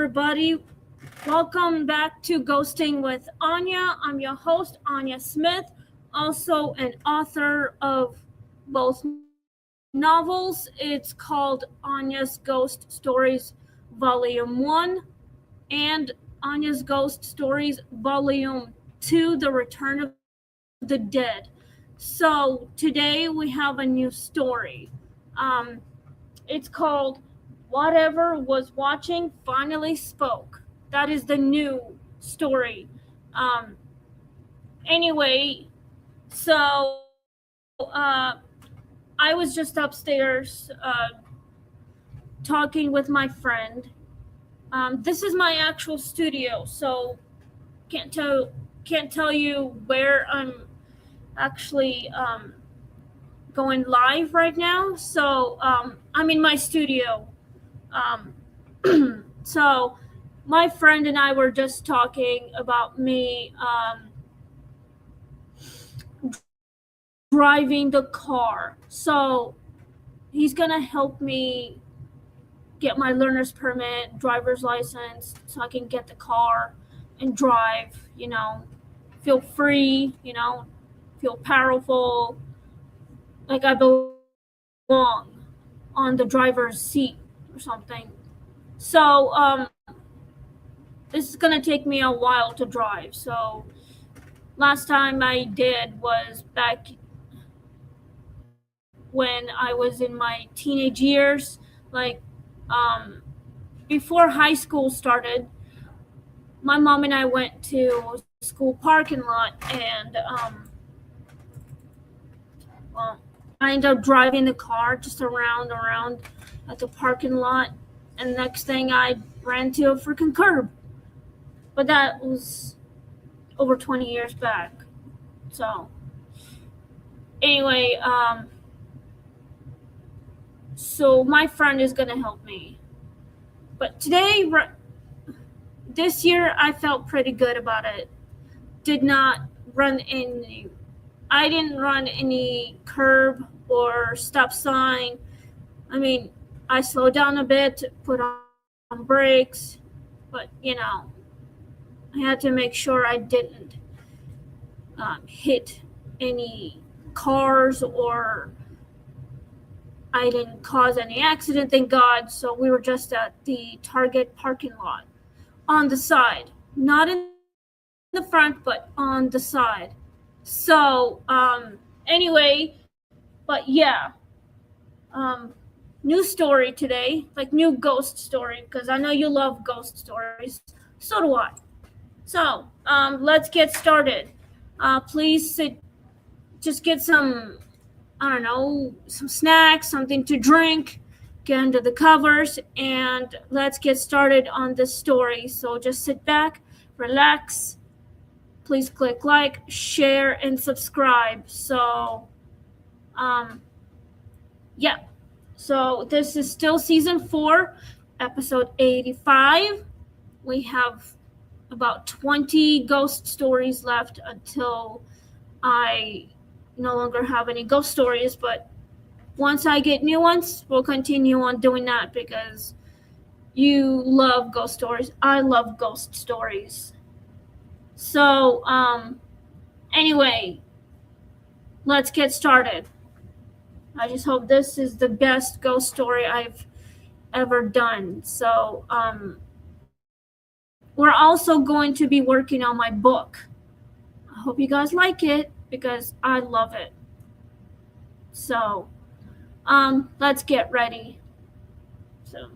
everybody. Welcome back to Ghosting with Anya. I'm your host, Anya Smith, also an author of both novels. It's called Anya's Ghost Stories Volume 1 and Anya's Ghost Stories Volume 2, The Return of the Dead. So today we have a new story. Um, it's called Whatever Was Watching Finally Spoke. That is the new story. Um, anyway, so I was just upstairs talking with my friend. This is my actual studio, so can't tell you where I'm actually going live right now. So I'm in my studio. Um, so my friend and I were just talking about me driving the car. So he's gonna help me get my learner's permit, driver's license, so I can get the car and drive. Feel free. Feel powerful, like I belong on the driver's seat or something. So this is gonna take me a while to drive. So last time I did was back when I was in my teenage years, like before high school started. My mom and I went to school parking lot, and well, I ended up driving the car just around at the parking lot, and next thing I ran to a freaking curb. But that was over 20 years back. So anyway, so my friend is gonna help me. But this year, I felt pretty good about it. Did not run any. I didn't run any curb or stop sign. I mean, I slowed down a bit, put on brakes, but I had to make sure I didn't hit any cars, or I didn't cause any accident, thank God. So we were just at the Target parking lot on the side, not in the front, but on the side. So anyway, but yeah, new story today, like new ghost story, because I know you love ghost stories. So do I. So let's get started. Please sit, just get some, I don't know, some snacks, something to drink, get under the covers, and let's get started on this story. So just sit back, relax. Please click like, share, and subscribe. So, yeah. So this is still season 4, episode 85. We have about 20 ghost stories left until I no longer have any ghost stories, but once I get new ones, we'll continue on doing that because you love ghost stories. I love ghost stories. So, anyway, let's get started. I just hope this is the best ghost story I've ever done. So, we're also going to be working on my book. I hope you guys like it because I love it. So, let's get ready. So,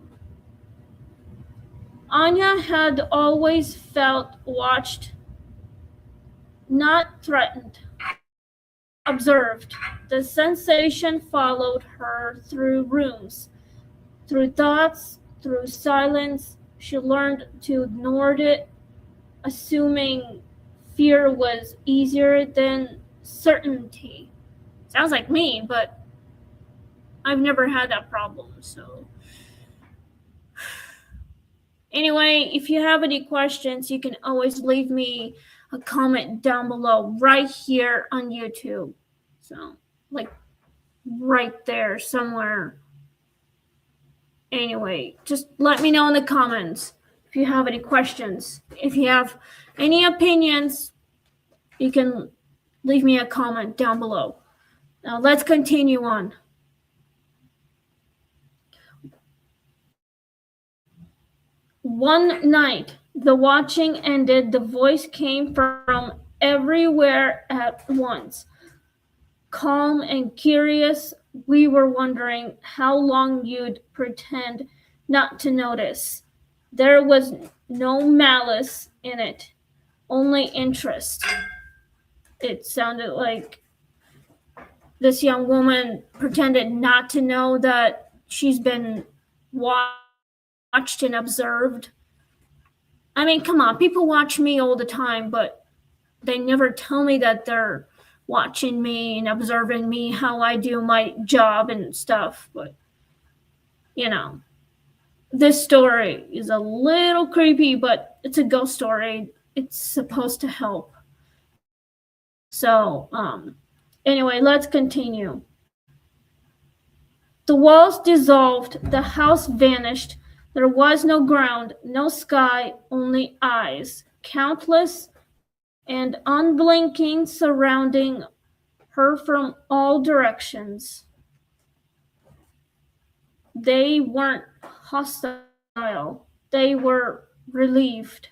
Anya had always felt watched, not threatened, observed. The sensation followed her through rooms, through thoughts, through silence. She learned to ignore it, assuming fear was easier than certainty. Sounds like me, but I've never had that problem, so. Anyway, if you have any questions, you can always leave me a comment down below right here on YouTube. So, like right there somewhere. Anyway, just let me know in the comments if you have any questions. If you have any opinions, you can leave me a comment down below. Now let's continue on. One night, the watching ended. The voice came from everywhere at once. Calm and curious, we were wondering how long you'd pretend not to notice. There was no malice in it, only interest. It sounded like this young woman pretended not to know that she's been watched and observed. I mean, come on, people watch me all the time, but they never tell me that they're watching me and observing me, how I do my job and stuff. But, this story is a little creepy, but it's a ghost story. It's supposed to help. So, anyway, let's continue. The walls dissolved, the house vanished. There was no ground, no sky, only eyes, countless and unblinking, surrounding her from all directions. They weren't hostile, they were relieved.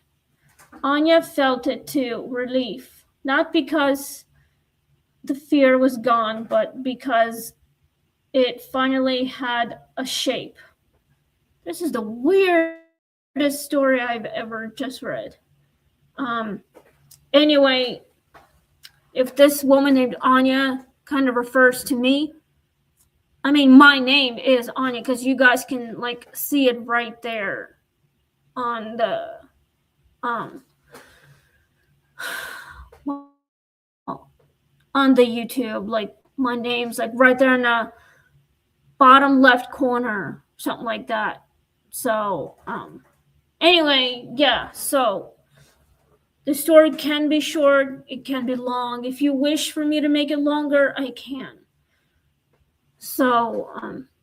Anya felt it too, relief. Not because the fear was gone, but because it finally had a shape. This is the weirdest story I've ever just read. Anyway, if this woman named Anya kind of refers to me, I mean, my name is Anya because you guys can see it right there on the YouTube. My name's right there in the bottom left corner, something like that. So anyway, yeah, so the story can be short, it can be long. If you wish for me to make it longer, I can. So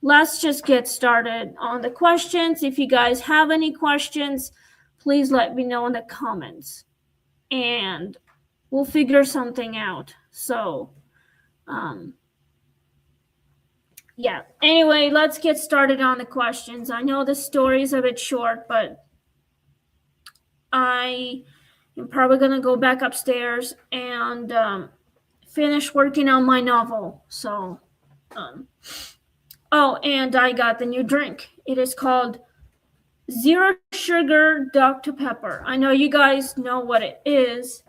let's just get started on the questions. If you guys have any questions, please let me know in the comments and we'll figure something out. So yeah, anyway, let's get started on the questions. I know the story is a bit short, but I am probably going to go back upstairs and finish working on my novel. So, oh, and I got the new drink. It is called Zero Sugar Dr. Pepper. I know you guys know what it is.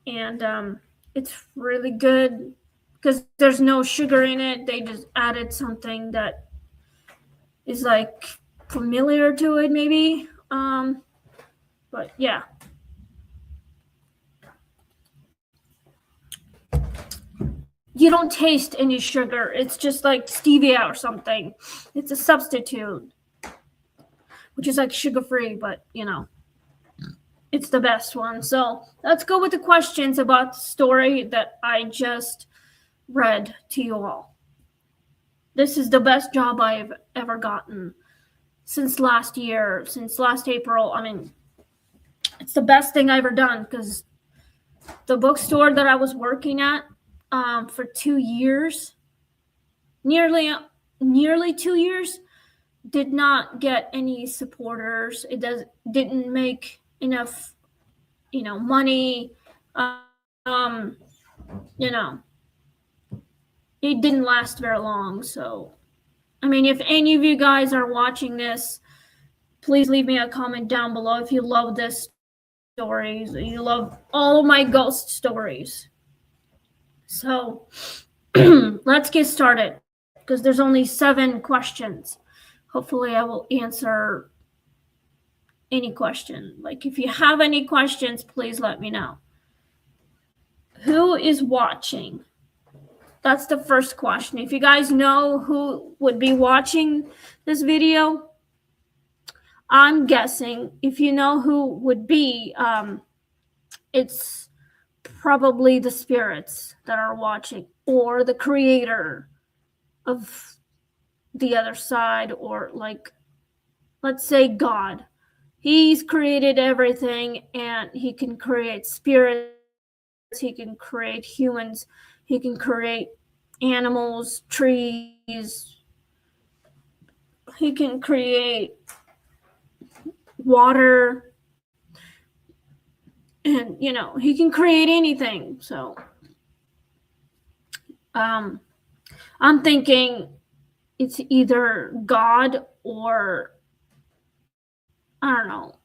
And it's really good because there's no sugar in it. They just added something that is familiar to it, maybe. But yeah. You don't taste any sugar. It's just like stevia or something. It's a substitute, which is sugar-free, but it's the best one. So let's go with the questions about the story that I just read to you all. This is the best job I've ever gotten since last year, since last April. I mean, it's the best thing I've ever done because the bookstore that I was working at for 2 years, nearly 2 years, did not get any supporters. It didn't make enough, money. It didn't last very long. So, I mean, if any of you guys are watching this, please leave me a comment down below if you love this stories, you love all of my ghost stories. So let's get started because there's only 7 questions. Hopefully I will answer any question. If you have any questions, please let me know. Who is watching? That's the first question. If you guys know who would be watching this video, I'm guessing if you know who would be, it's probably the spirits that are watching or the creator of the other side or let's say God. He's created everything, and he can create spirits, he can create humans, he can create animals, trees, he can create water, and he can create anything. So I'm thinking it's either God or I don't know.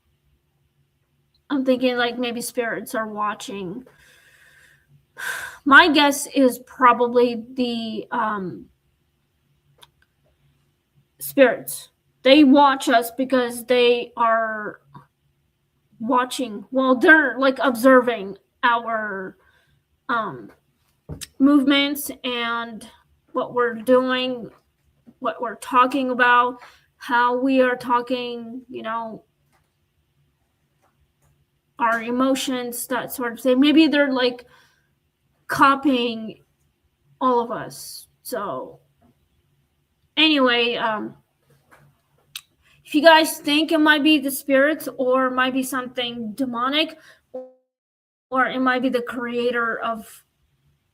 I'm thinking like maybe spirits are watching. My guess is probably the spirits. They watch us because they are watching. Well, they're like observing our movements and what we're doing, what we're talking about, how we are talking, our emotions, that sort of thing. Maybe they're like copying all of us. So anyway, if you guys think it might be the spirits or it might be something demonic or it might be the creator of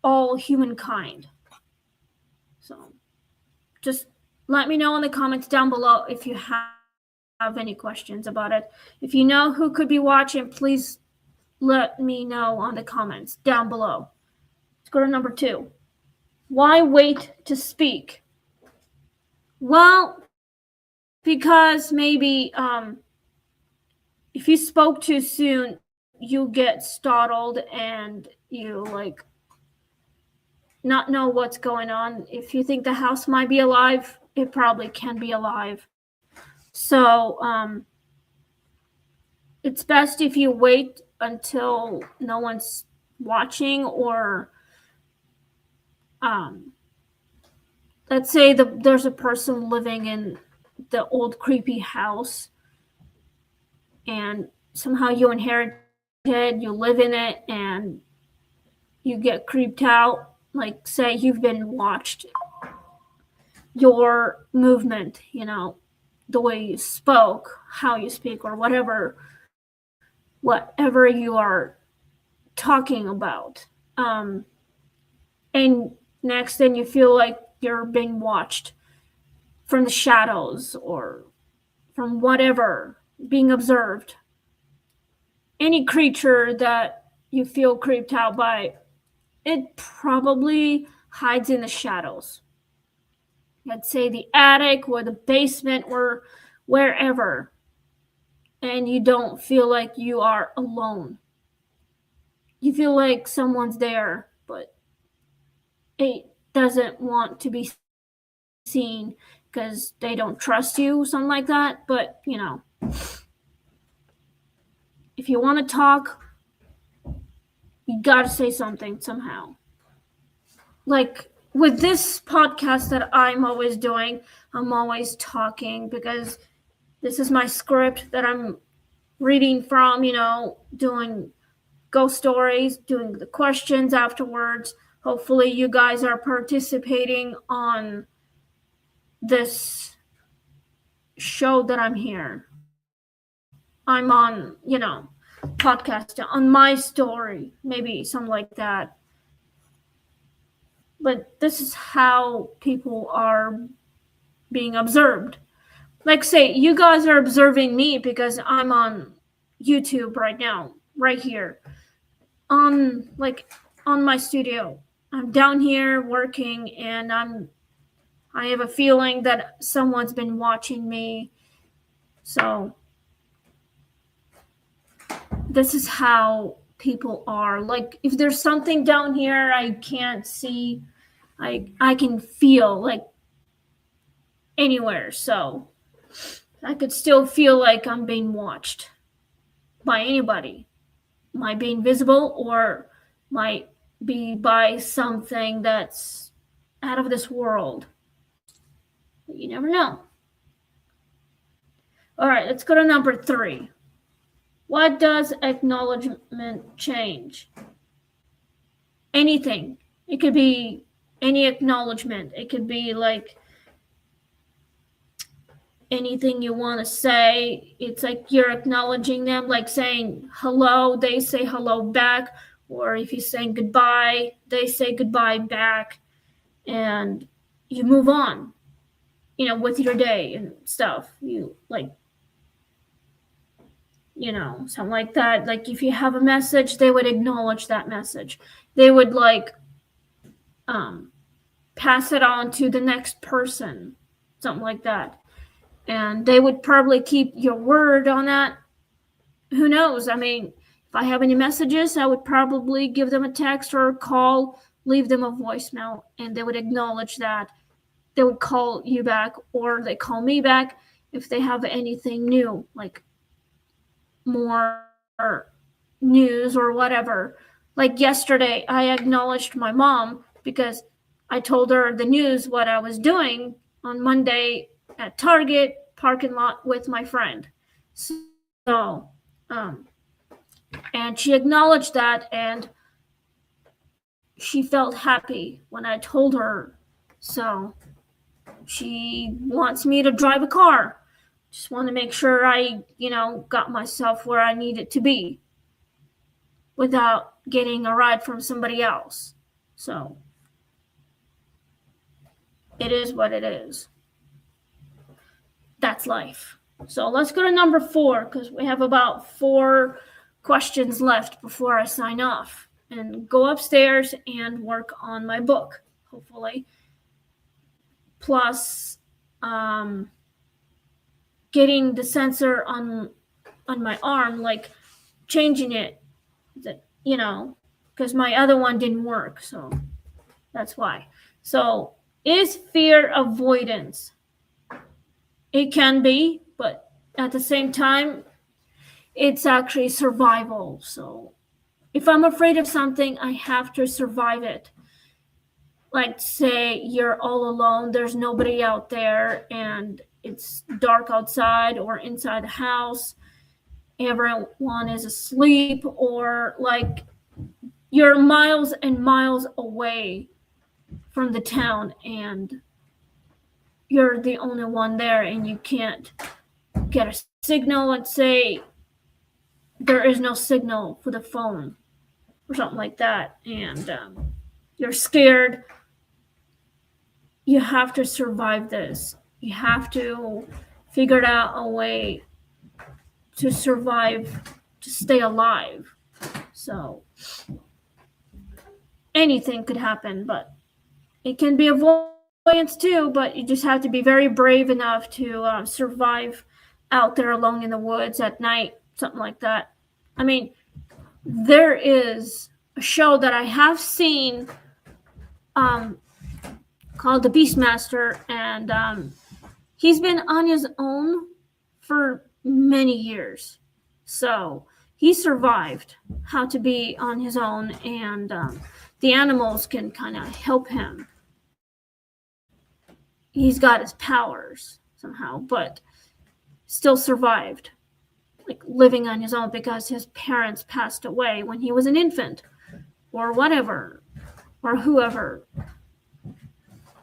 all humankind. So just let me know in the comments down below if you have any questions about it. If you know who could be watching, please let me know on the comments down below. Let's go to number 2. Why wait to speak? Well, because maybe if you spoke too soon, you get startled and you like not know what's going on. If you think the house might be alive, it probably can be alive. So it's best if you wait until no one's watching, or let's say there's a person living in the old creepy house and somehow you inherit it, you live in it, and you get creeped out. Like, say you've been watched, your movement, the way you spoke, how you speak, or whatever you are talking about. And next then you feel like you're being watched from the shadows or from whatever, being observed. Any creature that you feel creeped out by, it probably hides in the shadows. Let's say the attic or the basement or wherever, and you don't feel like you are alone. You feel like someone's there, but it doesn't want to be seen because they don't trust you, something like that. But if you want to talk, you gotta say something somehow. Like with this podcast that I'm always doing, I'm always talking because this is my script that I'm reading from, doing ghost stories, doing the questions afterwards. Hopefully you guys are participating on this show that I'm here. I'm on, podcast on my story, maybe something like that. But this is how people are being observed. Like, say you guys are observing me because I'm on YouTube right now, right here, on my studio. I'm down here working, and I have a feeling that someone's been watching me. So this is how people are. Like, if there's something down here I can't see, I can feel like anywhere. So I could still feel like I'm being watched by anybody. Might be invisible or might be by something that's out of this world. You never know. All right, let's go to number 3. What does acknowledgement change? Anything. It could be any acknowledgement. It could be like anything you want to say. It's like you're acknowledging them, like saying hello, they say hello back, or if you're saying goodbye, they say goodbye back, and you move on, with your day and stuff. You like, something like that. Like if you have a message, they would acknowledge that message. They would like pass it on to the next person, something like that. And they would probably keep your word on that. Who knows? I mean, if I have any messages, I would probably give them a text or a call, leave them a voicemail, and they would acknowledge that. They would call you back, or they call me back if they have anything new, like more news or whatever. Like yesterday, I acknowledged my mom because I told her the news, what I was doing on Monday at Target parking lot with my friend. So, and she acknowledged that, and she felt happy when I told her. So she wants me to drive a car. Just want to make sure I, got myself where I needed to be without getting a ride from somebody else. So it is what it is. That's life. So let's go to number 4, because we have about 4 questions left before I sign off and go upstairs and work on my book, hopefully. Plus, getting the sensor on my arm, like changing it, because my other one didn't work. So that's why. So is fear avoidance? It can be, but at the same time, it's actually survival. So if I'm afraid of something, I have to survive it. Like say you're all alone, there's nobody out there, and it's dark outside or inside the house, everyone is asleep, or like you're miles and miles away from the town and you're the only one there and you can't get a signal. Let's say there is no signal for the phone or something like that, and you're scared. You have to survive this. You have to figure out a way to survive, to stay alive. So anything could happen, but it can be avoidance too, but you just have to be very brave enough to survive out there alone in the woods at night, something like that. I mean, there is a show that I have seen called The Beastmaster, and he's been on his own for many years. So he survived how to be on his own, and the animals can kind of help him. He's got his powers somehow, but still survived, like living on his own because his parents passed away when he was an infant or whatever, or whoever.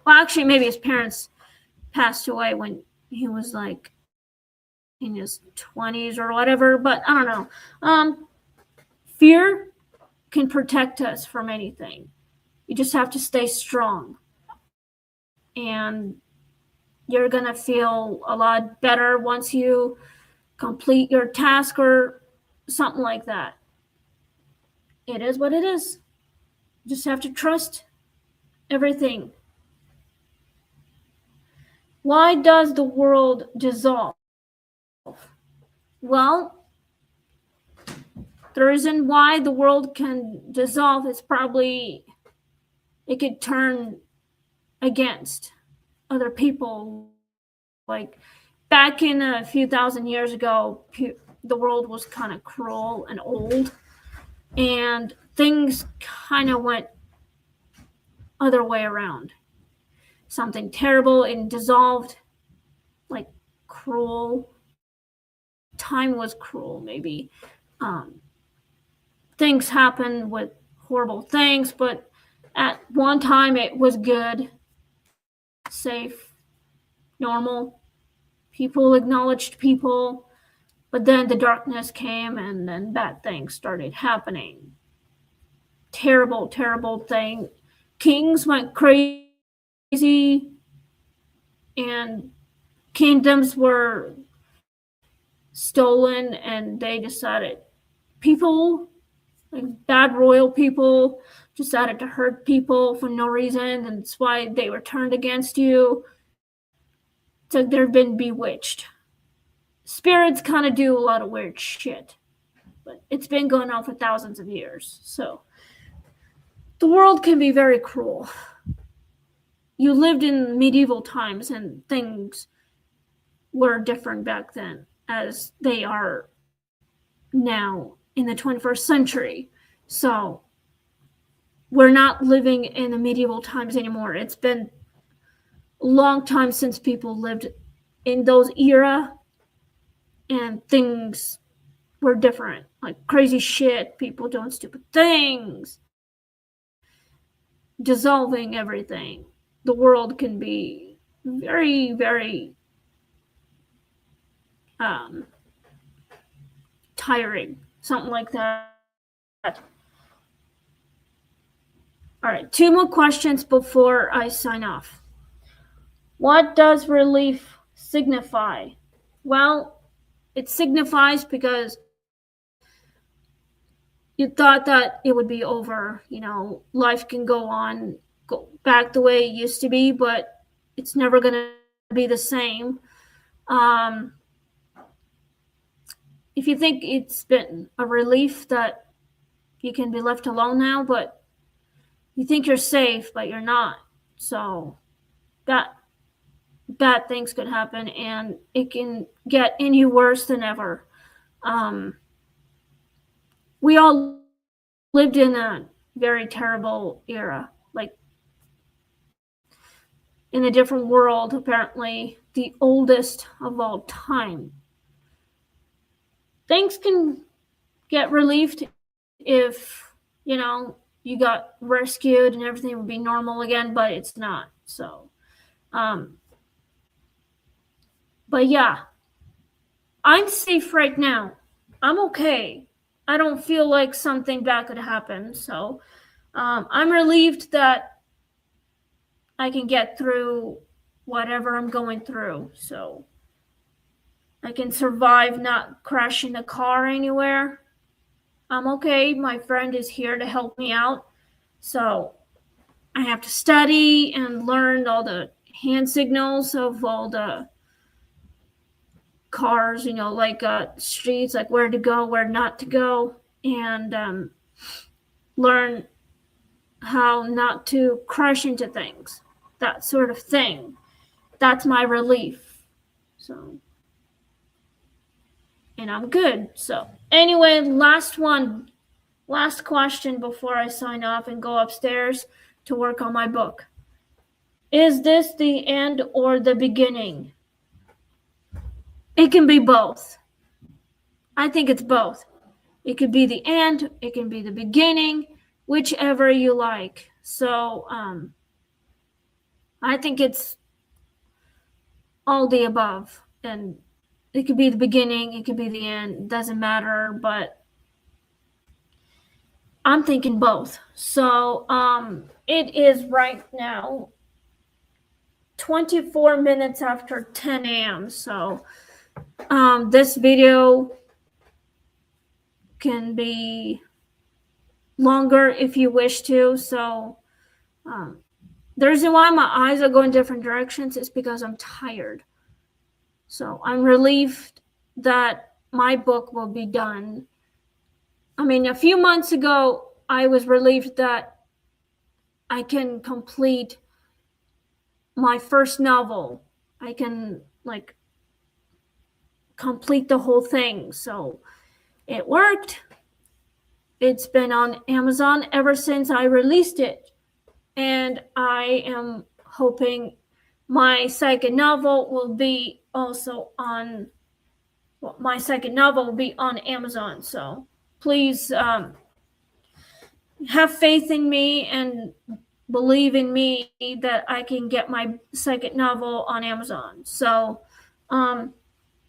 Well, actually, maybe his parents passed away when he was like in his 20s or whatever, but I don't know. Fear can protect us from anything. You just have to stay strong, and you're gonna feel a lot better once you complete your task or something like that. It is what it is. You just have to trust everything. Why does the world dissolve? Well, the reason why the world can dissolve is probably it could turn against other people. Like back in a few thousand years ago, the world was kind of cruel and old, and things kind of went other way around. Something terrible and dissolved, like cruel. Time was cruel, maybe. Things happen with horrible things, but at one time it was good, safe, normal. People acknowledged people, but then the darkness came and then bad things started happening. Terrible, terrible thing. Kings went crazy and kingdoms were stolen, and they decided people, like bad royal people, decided to hurt people for no reason, and that's why they were turned against you. So they've been bewitched. Spirits kind of do a lot of weird shit, but it's been going on for thousands of years. So the world can be very cruel. You lived in medieval times and things were different back then as they are now in the 21st century. So we're not living in the medieval times anymore. It's been a long time since people lived in those era, and things were different, like crazy shit, people doing stupid things, dissolving everything. The world can be very, very tiring, something like that. All right, 2 more questions before I sign off. What does relief signify? Well, it signifies because you thought that it would be over, life can go on, go back the way it used to be, but it's never going to be the same. If you think it's been a relief that you can be left alone now, but you think you're safe, but you're not. So bad things could happen, and it can get any worse than ever. We all lived in a very terrible era, like in a different world, apparently the oldest of all time. Things can get relieved if, you got rescued and everything would be normal again, but it's not. So, but yeah, I'm safe right now. I'm okay. I don't feel like something bad could happen. So, I'm relieved that I can get through whatever I'm going through. So, I can survive not crashing a car anywhere. I'm okay. My friend is here to help me out. So I have to study and learn all the hand signals of all the cars, like streets, like where to go, where not to go, and learn how not to crash into things, that sort of thing. That's my relief. So, and I'm good. So anyway, last question before I sign off and go upstairs to work on my book. Is this the end or the beginning? It can be both. I think it's both. It could be the end, it can be the beginning, whichever you like. So I think it's all the above, and it could be the beginning, it could be the end, it doesn't matter, but I'm thinking both. So it is right now 24 minutes after 10 a.m. So this video can be longer if you wish to. So the reason why my eyes are going different directions is because I'm tired. So I'm relieved that my book will be done. I mean, a few months ago, I was relieved that I can complete my first novel. I can complete the whole thing. So it worked. It's been on Amazon ever since I released it. And I am hoping my second novel will be also on, my second novel will be on Amazon. So please have faith in me and believe in me that I can get my second novel on Amazon. So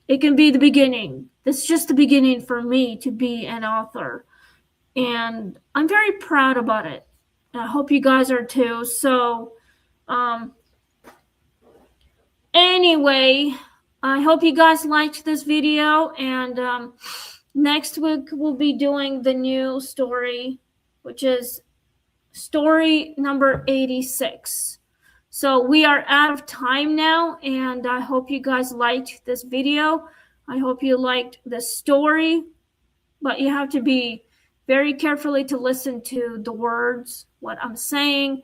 It can be the beginning. This is just the beginning for me to be an author. And I'm very proud about it. I hope you guys are too. So, anyway, I hope you guys liked this video. And next week, we'll be doing the new story, which is story number 86. So we are out of time now, and I hope you guys liked this video. I hope you liked the story, but you have to be very carefully to listen to the words, what I'm saying,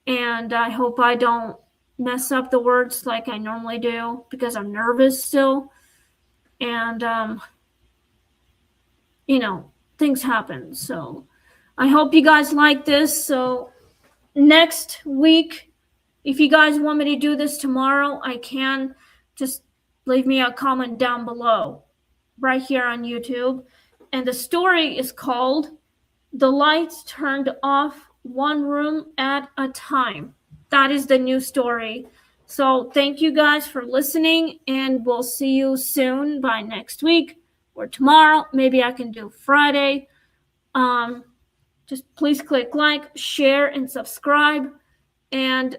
and I hope I don't mess up the words like I normally do because I'm nervous still, and things happen. So I hope you guys like this. So next week, if you guys want me to do this tomorrow, I can. Just leave me a comment down below, right here on YouTube. And the story is called The Lights Turned Off One Room at a Time. That is the new story. So thank you guys for listening, and we'll see you soon by next week or tomorrow. Maybe I can do Friday. Just please click like, share, and subscribe. And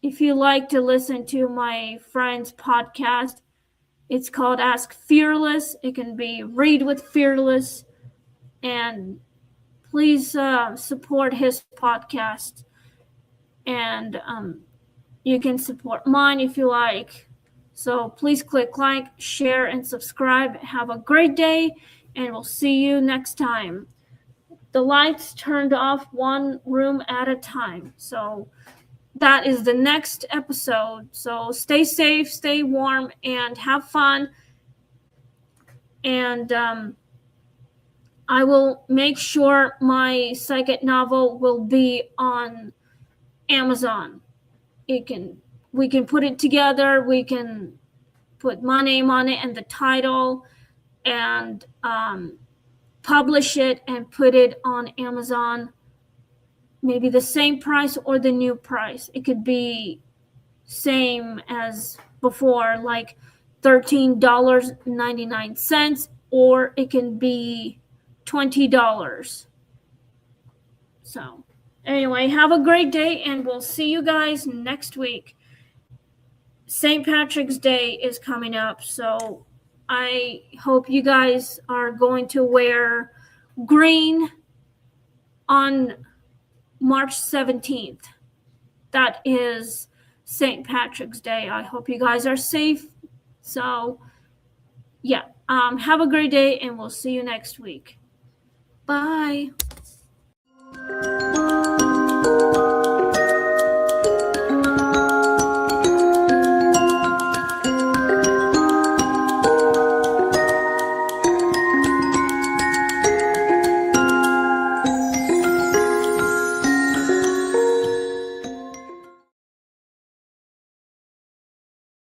if you like to listen to my friend's podcast, it's called Ask Fearless. It can be Read with Fearless. And please support his podcast. And you can support mine if you like. So please click like, share, and subscribe. Have a great day, and we'll see you next time. The lights turned off one room at a time. So that is the next episode. So stay safe, stay warm, and have fun. And I will make sure my second novel will be on Amazon. We can put it together. We can put my name on it and the title, and publish it and put it on Amazon. Maybe the same price or the new price. It could be same as before, like $13.99, or it can be $20. So anyway, have a great day, and we'll see you guys next week. St. Patrick's Day is coming up, so I hope you guys are going to wear green on March 17th. That is St. Patrick's Day. I hope you guys are safe. So, yeah, have a great day, and we'll see you next week. Bye.